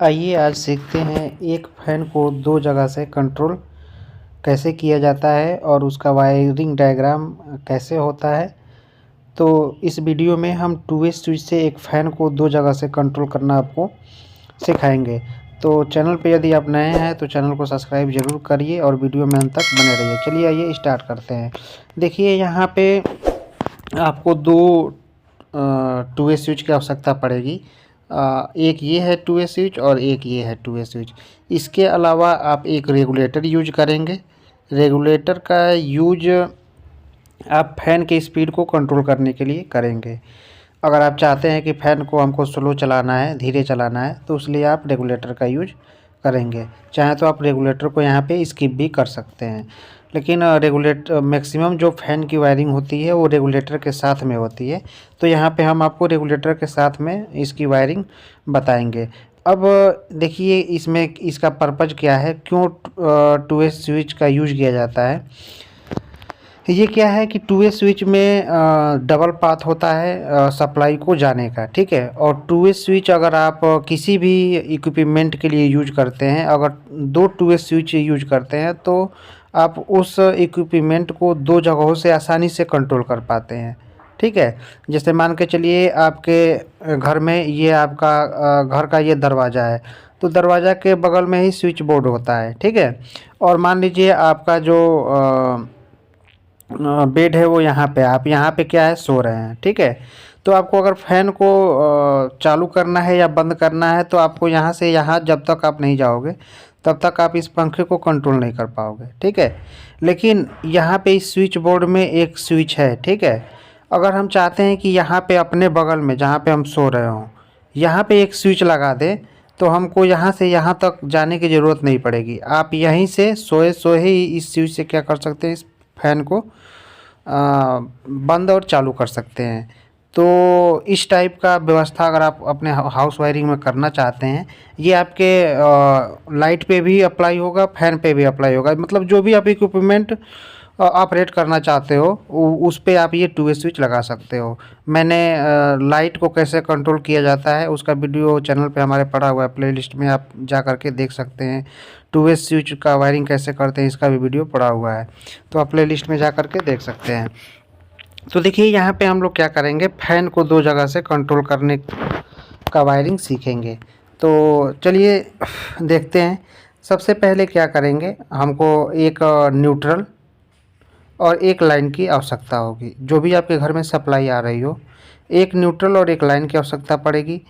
आइए आज सीखते हैं एक फ़ैन को दो जगह से कंट्रोल कैसे किया जाता है और उसका वायरिंग डायग्राम कैसे होता है। तो इस वीडियो में हम टू वे स्विच से एक फ़ैन को दो जगह से कंट्रोल करना आपको सिखाएंगे। तो चैनल पे यदि आप नए हैं तो चैनल को सब्सक्राइब ज़रूर करिए और वीडियो में अंत तक बने रहिए। चलिए आइए स्टार्ट करते हैं। देखिए यहाँ पे आपको दो टू वे स्विच की आवश्यकता पड़ेगी। एक ये है टू वे स्विच और एक ये है टू वे स्विच। इसके अलावा आप एक रेगुलेटर यूज करेंगे। रेगुलेटर का यूज आप फ़ैन की स्पीड को कंट्रोल करने के लिए करेंगे। अगर आप चाहते हैं कि फ़ैन को हमको स्लो चलाना है, धीरे चलाना है, तो इसलिए आप रेगुलेटर का यूज करेंगे। चाहे तो आप रेगुलेटर को यहाँ पे स्किप भी कर सकते हैं, लेकिन मैक्सिमम जो फ़ैन की वायरिंग होती है वो रेगुलेटर के साथ में होती है। तो यहाँ पे हम आपको रेगुलेटर के साथ में इसकी वायरिंग बताएंगे। अब देखिए इसमें इसका पर्पज़ क्या है, क्यों टू वे स्विच का यूज किया जाता है। ये क्या है कि टू वे स्विच में डबल पाथ होता है सप्लाई को जाने का, ठीक है। और टू वे स्विच अगर आप किसी भी इक्विपमेंट के लिए यूज करते हैं, अगर दो टू वे स्विच यूज करते हैं तो आप उस इक्विपमेंट को दो जगहों से आसानी से कंट्रोल कर पाते हैं, ठीक है। जैसे मान के चलिए आपके घर में ये आपका घर का ये दरवाज़ा है, तो दरवाज़ा के बगल में ही स्विच बोर्ड होता है, ठीक है। और मान लीजिए आपका जो बेड है वो यहाँ पे, आप यहाँ पे क्या है सो रहे हैं, ठीक है। तो आपको अगर फ़ैन को चालू करना है या बंद करना है तो आपको यहाँ से यहाँ जब तक आप नहीं जाओगे तब तक आप इस पंखे को कंट्रोल नहीं कर पाओगे, ठीक है। लेकिन यहाँ पे इस स्विच बोर्ड में एक स्विच है, ठीक है। अगर हम चाहते हैं कि यहाँ पे अपने बगल में जहाँ पे हम सो रहे हों यहाँ पे एक स्विच लगा दें तो हमको यहाँ से यहाँ तक जाने की ज़रूरत नहीं पड़ेगी। आप यहीं से सोए सोए ही इस स्विच से क्या कर सकते हैं, इस फ़ैन को बंद और चालू कर सकते हैं। तो इस टाइप का व्यवस्था अगर आप अपने हाउस वायरिंग में करना चाहते हैं, ये आपके लाइट पे भी अप्लाई होगा, फ़ैन पे भी अप्लाई होगा। मतलब जो भी आप इक्विपमेंट ऑपरेट करना चाहते हो उस पे आप ये टू वे स्विच लगा सकते हो। मैंने लाइट को कैसे कंट्रोल किया जाता है उसका वीडियो चैनल पे हमारे पड़ा हुआ है, प्लेलिस्ट में आप जा कर के देख सकते हैं। टू वे स्विच का वायरिंग कैसे करते हैं इसका भी वीडियो पड़ा हुआ है, तो आप प्लेलिस्ट में जा कर के देख सकते हैं। तो देखिए यहाँ पे हम लोग क्या करेंगे, फ़ैन को दो जगह से कंट्रोल करने का वायरिंग सीखेंगे। तो चलिए देखते हैं। सबसे पहले क्या करेंगे, हमको एक न्यूट्रल और एक लाइन की आवश्यकता होगी। जो भी आपके घर में सप्लाई आ रही हो, एक न्यूट्रल और एक लाइन की आवश्यकता पड़ेगी।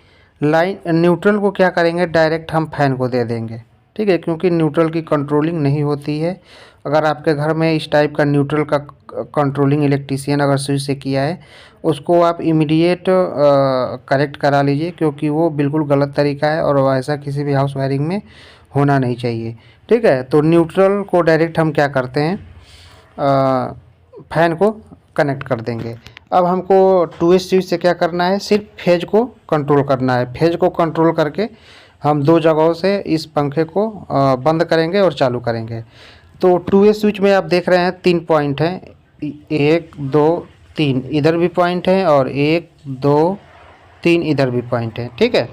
लाइन न्यूट्रल को क्या करेंगे, डायरेक्ट हम फ़ैन को दे देंगे, ठीक है, क्योंकि न्यूट्रल की कंट्रोलिंग नहीं होती है। अगर आपके घर में इस टाइप का न्यूट्रल का कंट्रोलिंग इलेक्ट्रीशियन अगर स्विच से किया है उसको आप इमीडिएट करेक्ट करा लीजिए, क्योंकि वो बिल्कुल गलत तरीका है और ऐसा किसी भी हाउस वायरिंग में होना नहीं चाहिए, ठीक है। तो न्यूट्रल को डायरेक्ट हम क्या करते हैं, फ़ैन को कनेक्ट कर देंगे। अब हमको टू वे स्विच से क्या करना है, सिर्फ फेज को कंट्रोल करना है। फेज को कंट्रोल करके हम दो जगहों से इस पंखे को बंद करेंगे और चालू करेंगे। तो टू वे स्विच में आप देख रहे हैं 3 पॉइंट हैं, 1 2 3 इधर भी पॉइंट है और 1 2 3 इधर भी पॉइंट है, ठीक है।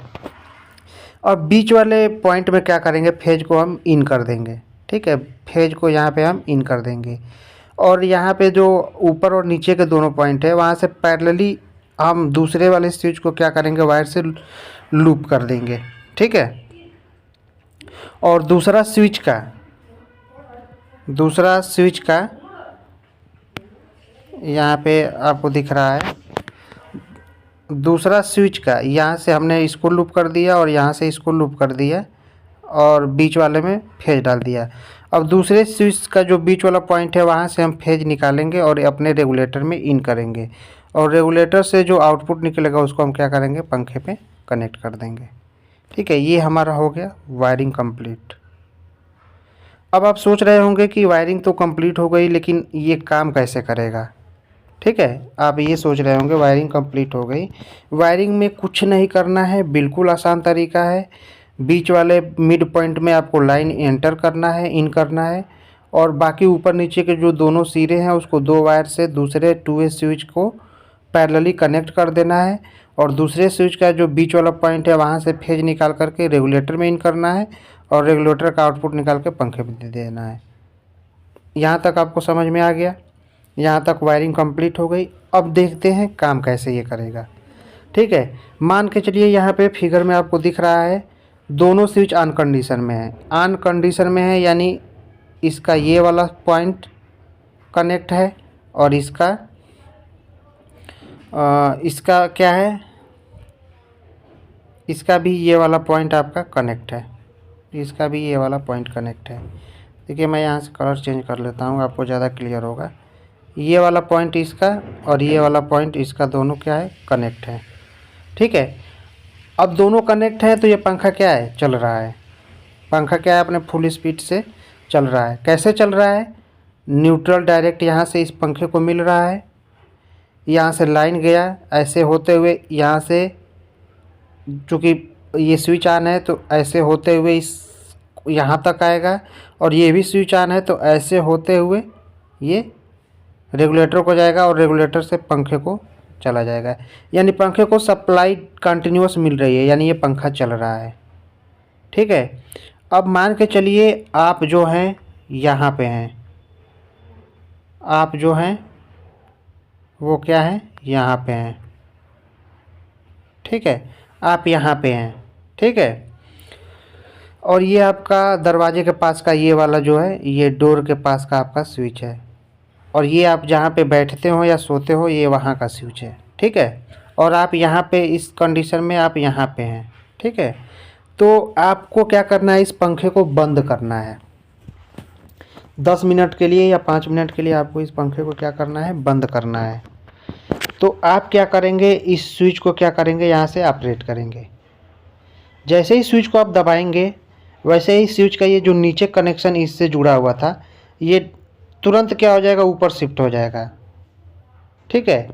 और बीच वाले पॉइंट में क्या करेंगे, फेज को हम इन कर देंगे, ठीक है। फेज को यहाँ पे हम इन कर देंगे और यहाँ पे जो ऊपर और नीचे के दोनों पॉइंट है वहाँ से पैरेलली हम दूसरे वाले स्विच को क्या करेंगे, वायर से लूप कर देंगे, ठीक है। और दूसरा स्विच का यहाँ पे आपको दिख रहा है, दूसरा स्विच का यहाँ से हमने इसको लूप कर दिया और यहाँ से इसको लूप कर दिया और बीच वाले में फेज डाल दिया। अब दूसरे स्विच का जो बीच वाला पॉइंट है वहाँ से हम फेज निकालेंगे और अपने रेगुलेटर में इन करेंगे और रेगुलेटर से जो आउटपुट निकलेगा उसको हम क्या करेंगे, पंखे पे कनेक्ट कर देंगे, ठीक है। ये हमारा हो गया वायरिंग कंप्लीट। अब आप सोच रहे होंगे कि वायरिंग तो कंप्लीट हो गई लेकिन ये काम कैसे करेगा, ठीक है। आप ये सोच रहे होंगे वायरिंग कंप्लीट हो गई, वायरिंग में कुछ नहीं करना है, बिल्कुल आसान तरीका है। बीच वाले मिड पॉइंट में आपको लाइन एंटर करना है, इन करना है और बाकी ऊपर नीचे के जो दोनों सिरे हैं उसको दो वायर से दूसरे टू वे स्विच को पैरेलली कनेक्ट कर देना है और दूसरे स्विच का जो बीच वाला पॉइंट है वहाँ से फेज निकाल करके रेगुलेटर में इन करना है और रेगुलेटर का आउटपुट निकाल के पंखे में दे देना है। यहाँ तक आपको समझ में आ गया। यहाँ तक वायरिंग कंप्लीट हो गई। अब देखते हैं काम कैसे ये करेगा। ठीक है, मान के चलिए यहाँ पे फिगर में आपको दिख रहा है दोनों स्विच ऑन कंडीशन में है। ऑन कंडीशन में है यानी इसका ये वाला पॉइंट कनेक्ट है और इसका क्या है, इसका भी ये वाला पॉइंट आपका कनेक्ट है, इसका भी ये वाला पॉइंट कनेक्ट है। देखिए मैं यहाँ से कलर चेंज कर लेता हूँ, आपको ज़्यादा क्लियर होगा। ये वाला पॉइंट इसका और ये वाला पॉइंट इसका दोनों क्या है, कनेक्ट है। ठीक है, अब दोनों कनेक्ट है तो ये पंखा क्या है, चल रहा है। पंखा क्या है, अपने फुल स्पीड से चल रहा है। कैसे चल रहा है, न्यूट्रल डायरेक्ट यहाँ से इस पंखे को मिल रहा है, यहाँ से लाइन गया, ऐसे होते हुए यहाँ से, चूँकि ये स्विच ऑन है तो ऐसे होते हुए इस यहाँ तक आएगा, और ये भी स्विच ऑन है तो ऐसे होते हुए ये रेगुलेटर को जाएगा और रेगुलेटर से पंखे को चला जाएगा। यानी पंखे को सप्लाई कंटिन्यूस मिल रही है, यानी ये पंखा चल रहा है। ठीक है, अब मान के चलिए आप जो हैं यहाँ पे हैं, आप जो हैं वो क्या है, यहाँ पे हैं। ठीक है, आप यहाँ पे हैं। ठीक है, और ये आपका दरवाजे के पास का ये वाला जो है, ये डोर के पास का आपका स्विच है, और ये आप जहाँ पे बैठते हो या सोते हो ये वहाँ का स्विच है। ठीक है, और आप यहाँ पे इस कंडीशन में आप यहाँ पे हैं। ठीक है, तो आपको क्या करना है, इस पंखे को बंद करना है 10 मिनट के लिए या 5 मिनट के लिए। आपको इस पंखे को क्या करना है, बंद करना है। तो आप क्या करेंगे, इस स्विच को क्या करेंगे, यहाँ से ऑपरेट करेंगे। जैसे ही स्विच को आप दबाएंगे वैसे ही स्विच का ये जो नीचे कनेक्शन इससे जुड़ा हुआ था ये तुरंत क्या हो जाएगा, ऊपर शिफ्ट हो जाएगा। ठीक है,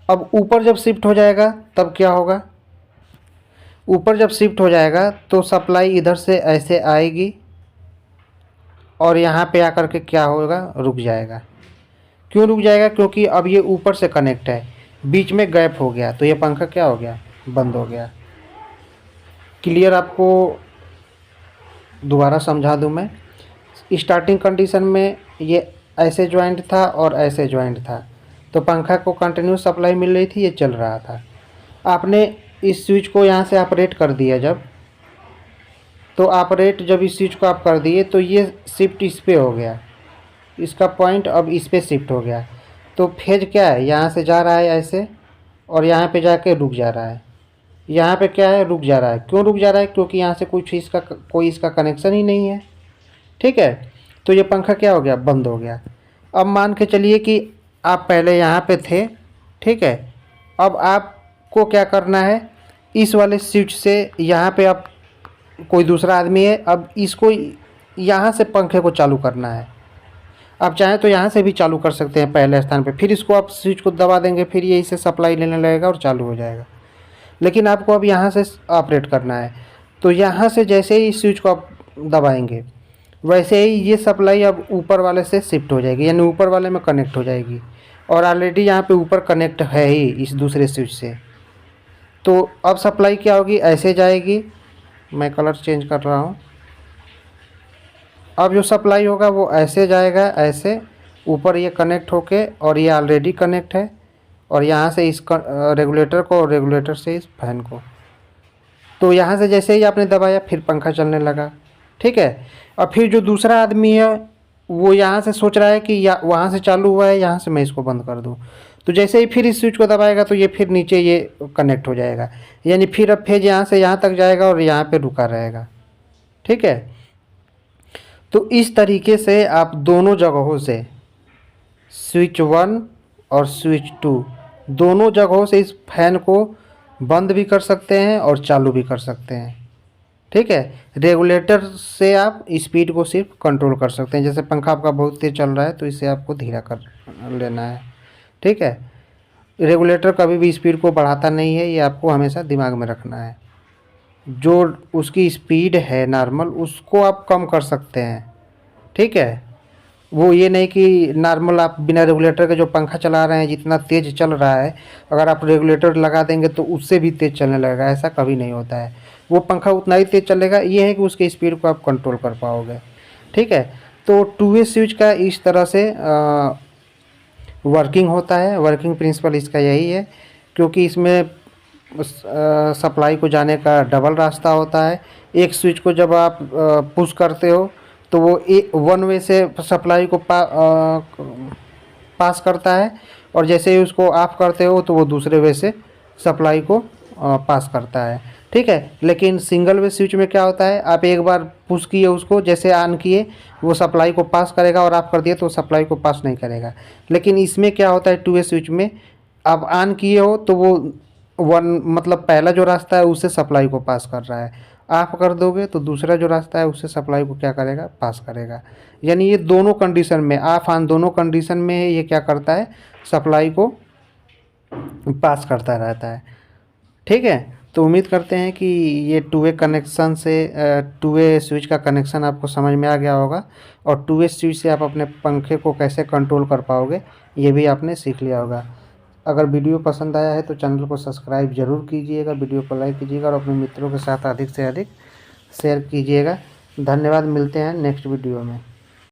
अब ऊपर जब शिफ्ट हो जाएगा तब क्या होगा, ऊपर जब शिफ्ट हो जाएगा तो सप्लाई इधर से ऐसे आएगी और यहाँ पे आकर के क्या होगा, रुक जाएगा। क्यों रुक जाएगा, क्योंकि अब ये ऊपर से कनेक्ट है, बीच में गैप हो गया तो ये पंखा क्या हो गया, बंद हो गया। क्लियर, आपको दोबारा समझा दूं मैं। स्टार्टिंग कंडीशन में ये ऐसे जॉइंट था और ऐसे जॉइंट था, तो पंखा को कंटिन्यूस सप्लाई मिल रही थी, ये चल रहा था। आपने इस स्विच को यहाँ से ऑपरेट कर दिया जब, तो ऑपरेट जब इस स्विच को आप कर दिए तो ये शिफ्ट इस पे हो गया, इसका पॉइंट अब इस पे शिफ्ट हो गया। तो फेज क्या है, यहाँ से जा रहा है ऐसे और यहाँ पे जाके रुक जा रहा है। यहाँ पे क्या है, रुक जा रहा है। क्यों रुक जा रहा है, क्योंकि यहाँ से कोई इसका कनेक्शन ही नहीं है। ठीक है, तो ये पंखा क्या हो गया, बंद हो गया। अब मान के चलिए कि आप पहले यहाँ पे थे। ठीक है, अब आपको क्या करना है, इस वाले स्विच से यहाँ पे आप कोई दूसरा आदमी है, अब इसको यहाँ से पंखे को चालू करना है। आप चाहें तो यहाँ से भी चालू कर सकते हैं पहले स्थान पे, फिर इसको आप स्विच को दबा देंगे, फिर ये इसे सप्लाई लेने लगेगा और चालू हो जाएगा। लेकिन आपको अब यहाँ से ऑपरेट करना है, तो यहाँ से जैसे ही स्विच को आप दबाएंगे वैसे ही ये सप्लाई अब ऊपर वाले से शिफ्ट हो जाएगी, यानी ऊपर वाले में कनेक्ट हो जाएगी। और ऑलरेडी यहाँ पे ऊपर कनेक्ट है ही इस दूसरे स्विच से, तो अब सप्लाई क्या होगी, ऐसे जाएगी। मैं कलर चेंज कर रहा हूँ। अब जो सप्लाई होगा वो ऐसे जाएगा, ऐसे ऊपर ये कनेक्ट होके, और ये ऑलरेडी कनेक्ट है, और यहाँ से इस रेगुलेटर को और रेगुलेटर से इस फैन को। तो यहाँ से जैसे ही आपने दबाया फिर पंखा चलने लगा। ठीक है, और फिर जो दूसरा आदमी है वो यहाँ से सोच रहा है कि या वहाँ से चालू हुआ है, यहाँ से मैं इसको बंद कर दूँ। तो जैसे ही फिर इस स्विच को दबाएगा तो ये फिर नीचे ये कनेक्ट हो जाएगा, यानी फिर अब फेज यहाँ से यहाँ तक जाएगा और यहाँ पे रुका रहेगा। ठीक है, तो इस तरीके से आप दोनों जगहों से, स्विच 1 और स्विच 2 दोनों जगहों से इस फैन को बंद भी कर सकते हैं और चालू भी कर सकते हैं। ठीक है, रेगुलेटर से आप स्पीड को सिर्फ कंट्रोल कर सकते हैं। जैसे पंखा आपका बहुत तेज़ चल रहा है तो इसे आपको धीरा कर लेना है। ठीक है, रेगुलेटर कभी भी स्पीड को बढ़ाता नहीं है, ये आपको हमेशा दिमाग में रखना है। जो उसकी स्पीड है नॉर्मल, उसको आप कम कर सकते हैं। ठीक है, वो ये नहीं कि नॉर्मल आप बिना रेगुलेटर के जो पंखा चला रहे हैं जितना तेज़ चल रहा है, अगर आप रेगुलेटर लगा देंगे तो उससे भी तेज़ चलने लगेगा, ऐसा कभी नहीं होता है। वो पंखा उतना ही तेज़ चलेगा, ये है कि उसके स्पीड को आप कंट्रोल कर पाओगे। ठीक है, तो टू वे स्विच का इस तरह से वर्किंग होता है। वर्किंग प्रिंसिपल इसका यही है, क्योंकि इसमें सप्लाई को जाने का डबल रास्ता होता है। एक स्विच को जब आप पुश करते हो तो वो वन वे से सप्लाई को पास करता है, और जैसे ही उसको ऑफ करते हो तो वो दूसरे वे से सप्लाई को पास करता है। ठीक है, लेकिन सिंगल वे स्विच में क्या होता है, आप एक बार पुश किए उसको, जैसे ऑन किए वो सप्लाई को पास करेगा, और ऑफ कर दिए तो सप्लाई को पास नहीं करेगा। लेकिन इसमें क्या होता है, टू वे स्विच में आप ऑन किए हो तो वो वन मतलब पहला जो रास्ता है उससे सप्लाई को पास कर रहा है, ऑफ कर दोगे तो दूसरा जो रास्ता है उससे सप्लाई को क्या करेगा, पास करेगा। यानी ये दोनों कंडीशन में, ऑफ ऑन दोनों कंडीशन में ये क्या करता है, सप्लाई को पास करता रहता है। ठीक है, तो उम्मीद करते हैं कि ये टू वे कनेक्शन से टू वे स्विच का कनेक्शन आपको समझ में आ गया होगा, और टू वे स्विच से आप अपने पंखे को कैसे कंट्रोल कर पाओगे ये भी आपने सीख लिया होगा। अगर वीडियो पसंद आया है तो चैनल को सब्सक्राइब ज़रूर कीजिएगा, वीडियो को लाइक कीजिएगा, और अपने मित्रों के साथ अधिक से अधिक शेयर कीजिएगा। धन्यवाद, मिलते हैं नेक्स्ट वीडियो में।